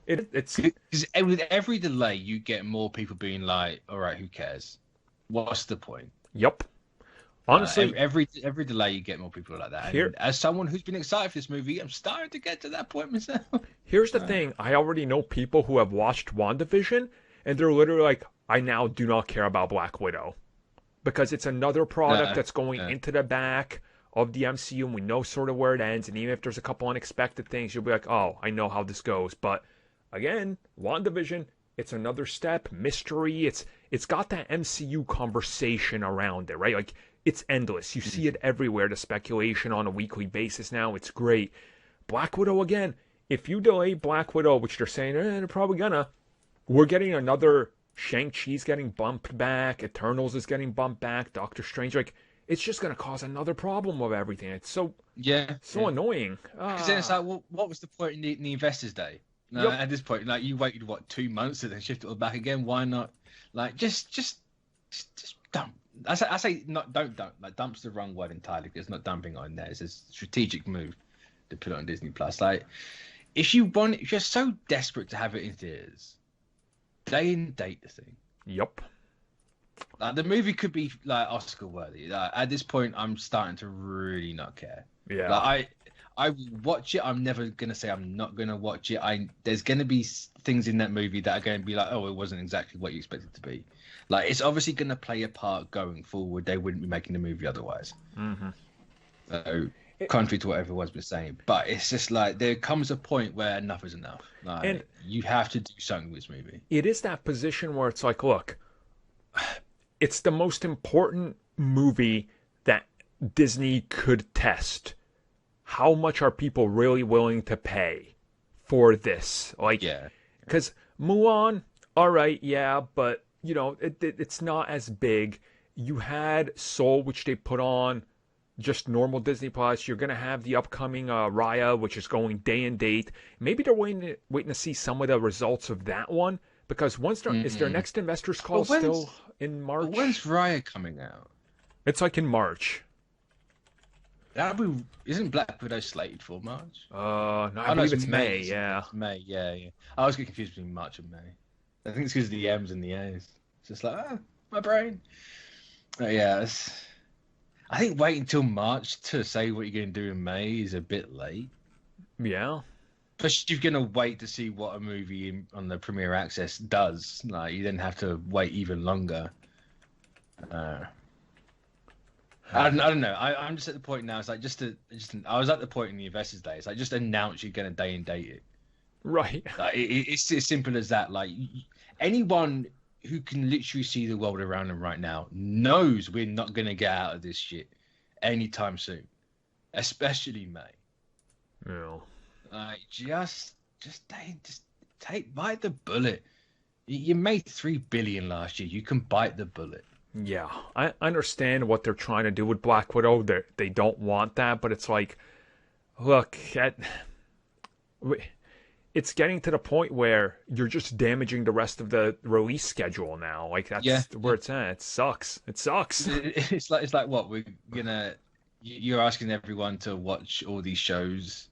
It's Because with every delay, you get more people being like, "All right, who cares? What's the point?" Yup. Honestly, Every delay, you get more people like that. here And as someone who's been excited for this movie, I'm starting to get to that point myself. here's the Uh, thing. I already know people who have watched WandaVision, and they're literally like, I now do not care about Black Widow because it's another product no, that's going no. into the back of the MCU, and we know sort of where it ends. And even if there's a couple unexpected things, you'll be like, oh, I know how this goes. But again, WandaVision, it's another step, mystery. It's got that MCU conversation around it, right? Like it's endless. You see it everywhere. The speculation on a weekly basis now. It's great. Black Widow again. If you delay Black Widow, which they're saying they're probably gonna, we're getting another Shang-Chi's getting bumped back, Eternals is getting bumped back, Doctor Strange. Like, it's just gonna cause another problem with everything. It's Yeah, so yeah. annoying. Because then it's like, well, what was the point in the Investors Day? Yep. At this point, like you waited what 2 months and then shift it all back again. Why not? Like just dump. I say not don't like dump's the wrong word entirely because it's not dumping on there. It's a strategic move to put it on Disney Plus. Like if you're so desperate to have it in theaters, day and date the thing. Yep. Like the movie could be like Oscar worthy. Like, at this point, I'm starting to really not care. Yeah. Like I will watch it. I'm never gonna say I'm not gonna watch it. There's gonna be things in that movie that are going to be like, oh, it wasn't exactly what you expected it to be. Like it's obviously gonna play a part going forward. They wouldn't be making the movie otherwise. Mm-hmm. So It, contrary to what everyone's been saying, but it's just like there comes a point where enough is enough. and Like you have to do something with this movie. it is that position where it's like, look, it's the most important movie that Disney could test. How much are people really willing to pay for this? Like, Yeah. because Mulan, all right, yeah, but it's not as big. You had Soul, which they put on just normal Disney Plus. You're gonna have the upcoming Raya, which is going day and date. Maybe they're waiting to see some of the results of that one because is their Mm. next investors call But still in when's March? Raya coming out? It's like in March. Isn't Black Widow slated for March? No, I Oh no, believe it's it's May. May. Yeah. It's May. Yeah, yeah. I always get confused between March and May. I think it's because of the M's and the A's. It's just like my brain. Yeah, I think waiting until March to say what you're going to do in May is a bit late. Yeah. Especially if you're going to wait to see what a movie on the Premiere Access does. Like you then have to wait even longer. Uh, I don't know. I'm just at the point now. It's like I was at the point in the Investors Day. It's like just announce you're going to day and date it. Right. Like it's as simple as that. Like anyone who can literally see the world around them right now knows we're not going to get out of this shit anytime soon, especially May. Yeah. Like just take bite the bullet. You made 3 billion last year. You can bite the bullet. Yeah. I understand what they're trying to do with Black Widow. They don't want that, but it's like, look, it's getting to the point where you're just damaging the rest of the release schedule now. Like Yeah, that's where it's at. It sucks. It sucks. it's like what we're gonna. You're asking everyone to watch all these shows,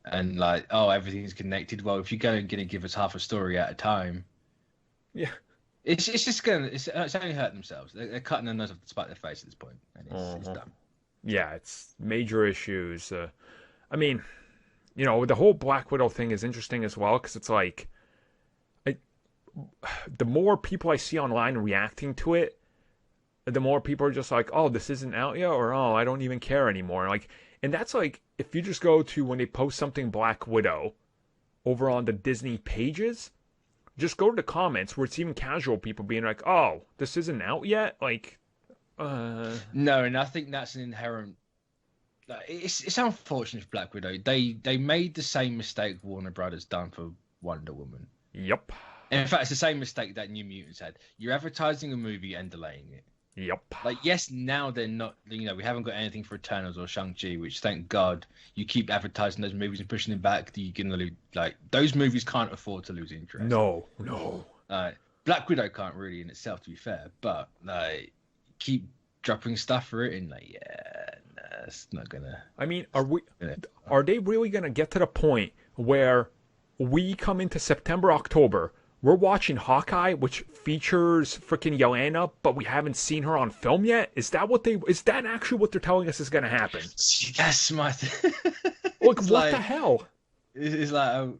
and like, oh, everything's connected. Well, if you're gonna give us half a story at a time, Yeah. it's just it's only hurt themselves. They're cutting their nose off to spite their face at this point, and it's Uh-huh. dumb. Yeah, it's major issues. I mean, the whole Black Widow thing is interesting as well because it's like, I, the more people I see online reacting to it, the more people are just like, "Oh, this isn't out yet," or "Oh, I don't even care anymore." Like, and that's like if you just go to when they post something Black Widow over on the Disney pages, just go to the comments where it's even casual people being like, "Oh, this isn't out yet." Like, No, and I think that's an inherent. Like, it's unfortunate for Black Widow. They made the same mistake Warner Brothers done for Wonder Woman. yep, And in fact, it's the same mistake that New Mutants had. You're advertising a movie and delaying it. yep, Like, yes, now they're not. We haven't got anything for Eternals or Shang-Chi, which thank God you keep advertising those movies and pushing them back. You can lose, like those movies can't afford to lose interest. no, no. Black Widow can't really in itself, to be fair, but keep dropping stuff for it, and like, yeah, it's not gonna. I mean, gonna are they really going to get to the point where we come into September, October. We're watching Hawkeye, which features freaking Yelena, but we haven't seen her on film yet. Is that actually what they're telling us is going to happen? See, that's my thing. Like, what the hell? It's like,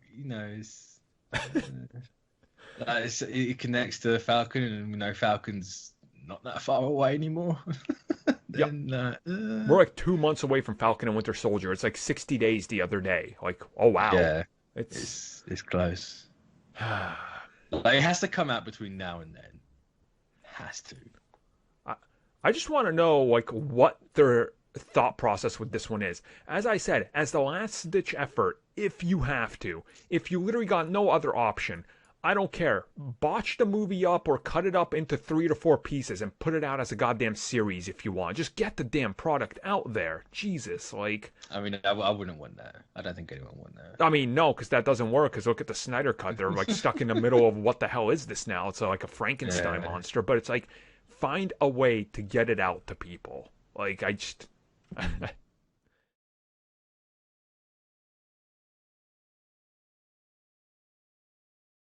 it connects to Falcon, and Falcon's not that far away anymore. We're like 2 months away from Falcon and Winter Soldier. It's like 60 days the other day. Like, oh wow, yeah, it's close. Like, it has to come out between now and then. Has to. I just want to know, like, what their thought process with this one is. As I said, as the last-ditch effort, if you have to, if you literally got no other option, I don't care. Botch the movie up or cut it up into 3 to 4 pieces and put it out as a goddamn series if you want. Just get the damn product out there. Jesus, like... I mean, I wouldn't want that. I don't think anyone would want that. I mean, no, because that doesn't work, because look at the Snyder Cut. They're, like, stuck in the middle of what the hell is this now? It's like a Frankenstein monster. But it's like, find a way to get it out to people. Like, I just...